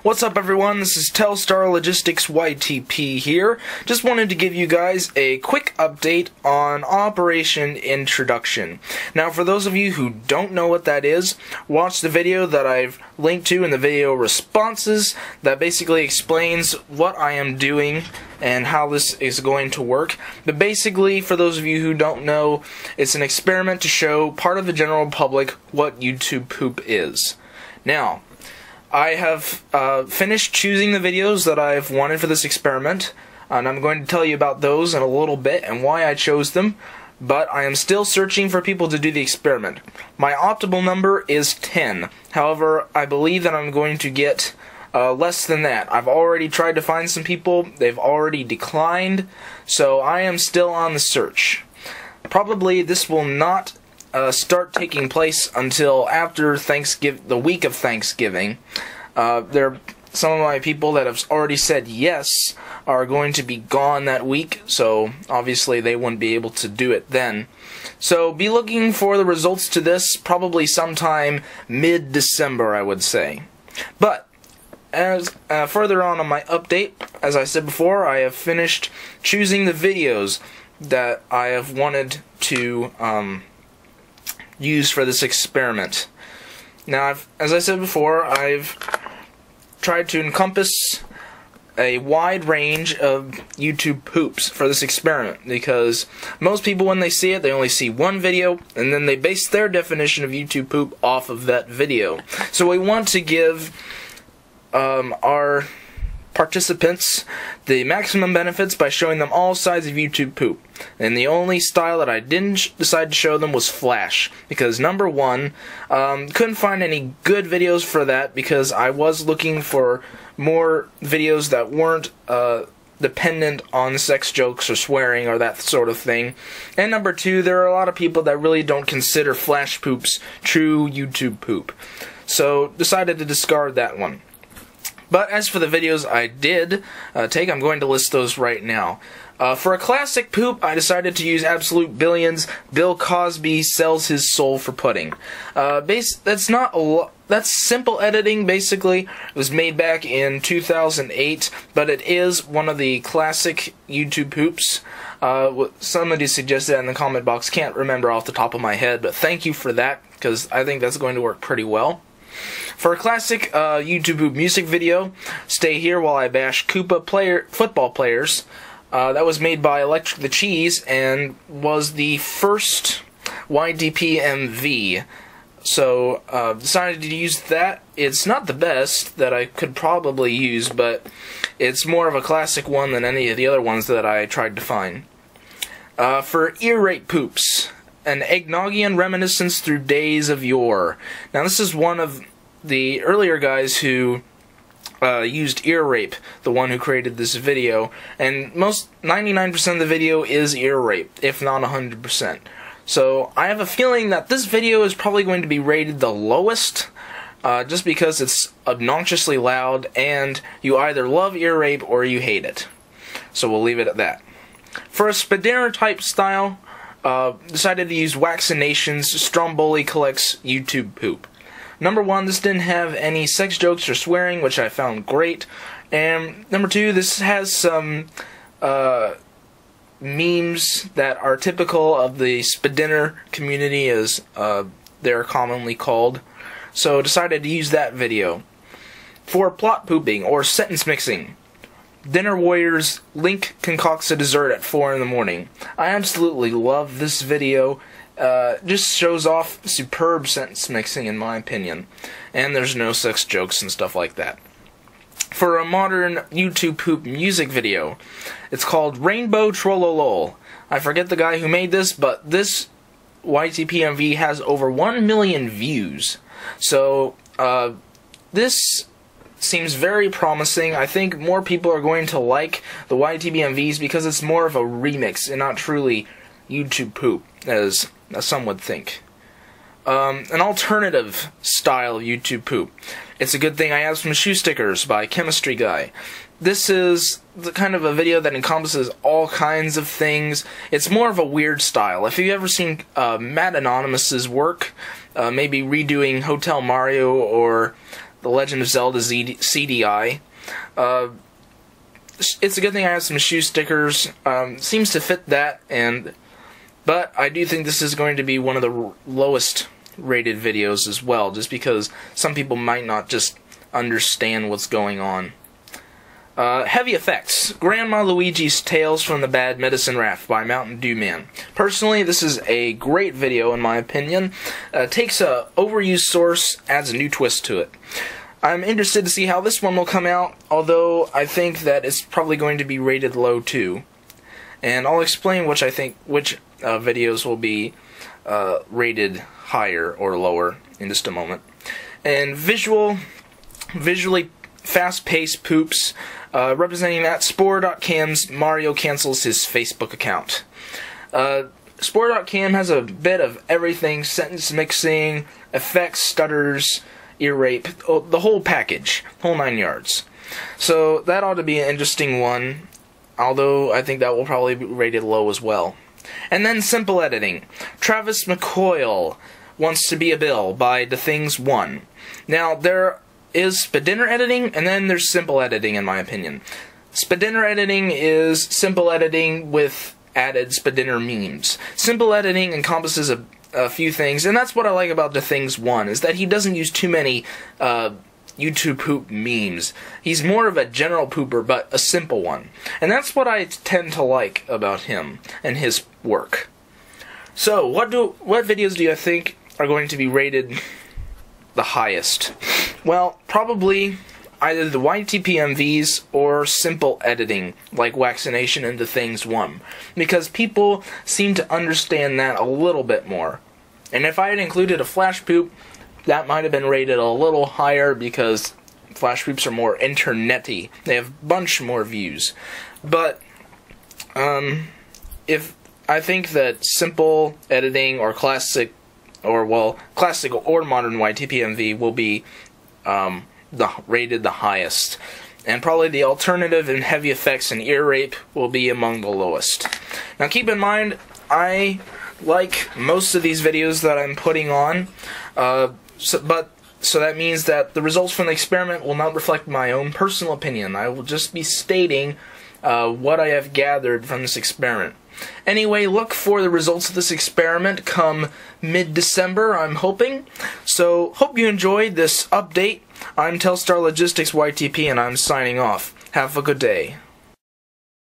What's up everyone, this is Telstar Logistics YTP here. Just wanted to give you guys a quick update on Operation Introduction. Now for those of you who don't know what that is, watch the video that I've linked to in the video responses that basically explains what I am doing and how this is going to work. But basically, for those of you who don't know, it's an experiment to show part of the general public what YouTube poop is. Now, I have finished choosing the videos that I've wanted for this experiment, and I'm going to tell you about those in a little bit and why I chose them, but I am still searching for people to do the experiment. My optimal number is 10, however, I believe that I'm going to get less than that. I've already tried to find some people, they've already declined, so I am still on the search. Probably this will not start taking place until after Thanksgiving, the week of Thanksgiving. Some of my people that have already said yes are going to be gone that week, so obviously they wouldn't be able to do it then. So be looking for the results to this probably sometime mid-December, I would say. But as further on my update, as I said before, I have finished choosing the videos that I have wanted to use for this experiment. Now, as I said before, I've tried to encompass a wide range of YouTube poops for this experiment, because most people, when they see it, they only see one video, and then they base their definition of YouTube poop off of that video. So we want to give our participants the maximum benefits by showing them all sides of YouTube poop. And the only style that I didn't decide to show them was Flash, because number one, couldn't find any good videos for that, because I was looking for more videos that weren't dependent on sex jokes or swearing or that sort of thing. And number two, there are a lot of people that really don't consider Flash poops true YouTube poop, so decided to discard that one. But as for the videos I did take, I'm going to list those right now. For a classic poop, I decided to use AbsoluteBillion's Bill Cosby Sells His Soul for Pudding. That's simple editing, basically. It was made back in 2008, but it is one of the classic YouTube poops. Somebody suggested that in the comment box. Can't remember off the top of my head, but thank you for that, because I think that's going to work pretty well. For a classic YouTube poop music video, Stay Here While I Bash Koopa football players, that was made by electricthecheese and was the first YTP MV. So, decided to use that. It's not the best that I could probably use, but it's more of a classic one than any of the other ones that I tried to find. For ear rape poops, an Eggnoggian Reminiscence Through Days of Yore. Now this is one of the earlier guys who used ear rape, the one who created this video, and 99% of the video is ear rape, if not 100%. So I have a feeling that this video is probably going to be rated the lowest, just because it's obnoxiously loud, and you either love ear rape or you hate it. So we'll leave it at that. For a Spadina type style, decided to use Waxination's Stromboli Collects YouTube Poop. Number one, this didn't have any sex jokes or swearing, which I found great. And number two, this has some memes that are typical of the Spadina community, as they're commonly called. So decided to use that video. For plot pooping or sentence mixing, DinnerWarrior's Link concocts a dessert at 4 in the morning. I absolutely love this video. Just shows off superb sentence mixing, in my opinion. And there's no sex jokes and stuff like that. For a modern YouTube poop music video, it's called Rainbow Trololol. I forget the guy who made this, but this YTPMV has over 1 million views. So, this seems very promising. I think more people are going to like the YTPMVs because it's more of a remix and not truly YouTube poop, as some would think. An alternative style of YouTube poop. It's a good thing I have some shoe stickers by chemistryguy. This is the kind of a video that encompasses all kinds of things. It's more of a weird style. If you've ever seen Matt Anonymous's work, maybe redoing Hotel Mario or The Legend of Zelda CDI. It's a good thing I have some shoe stickers. Seems to fit that, but I do think this is going to be one of the lowest rated videos as well, just because some people might not just understand what's going on. Heavy effects. Grandma Luigi's Tales from the Bad Medicine Raft by MountainDewMaNN. Personally, this is a great video in my opinion. Takes a overused source, adds a new twist to it. I'm interested to see how this one will come out, although I think that it's probably going to be rated low too. And I'll explain which videos will be rated higher or lower in just a moment. And visually fast-paced poops, representing that, Spore.cam's Mario cancels his Facebook account. Spore.cam has a bit of everything: sentence mixing, effects, stutters, ear rape, the whole package, whole 9 yards. So that ought to be an interesting one, although I think that will probably be rated low as well. And then simple editing. Travis McCoil Wants to Be a Bill by The Things 1. Now, there is Spadinner editing, and then there's simple editing, in my opinion. Spadinner editing is simple editing with added Spadinner memes. Simple editing encompasses a few things, and that's what I like about The Things 1, is that he doesn't use too many YouTube poop memes. He's more of a general pooper, but a simple one. And that's what I tend to like about him and his work. So, what videos do you think are going to be rated the highest? Well, probably either the YTPMVs or simple editing, like Waxination and The Things 1, because people seem to understand that a little bit more. And if I had included a flash poop, that might have been rated a little higher, because flash poops are more internet-y. They have a bunch more views. But if I think that simple editing or classic or modern YTPMV will be rated the highest, and probably the alternative and heavy effects and ear rape will be among the lowest. Now keep in mind, I like most of these videos that I'm putting on, so that means that the results from the experiment will not reflect my own personal opinion. I will just be stating what I have gathered from this experiment. Anyway, look for the results of this experiment come mid-December, I'm hoping. So, hope you enjoyed this update. I'm Telstar Logistics YTP, and I'm signing off. Have a good day.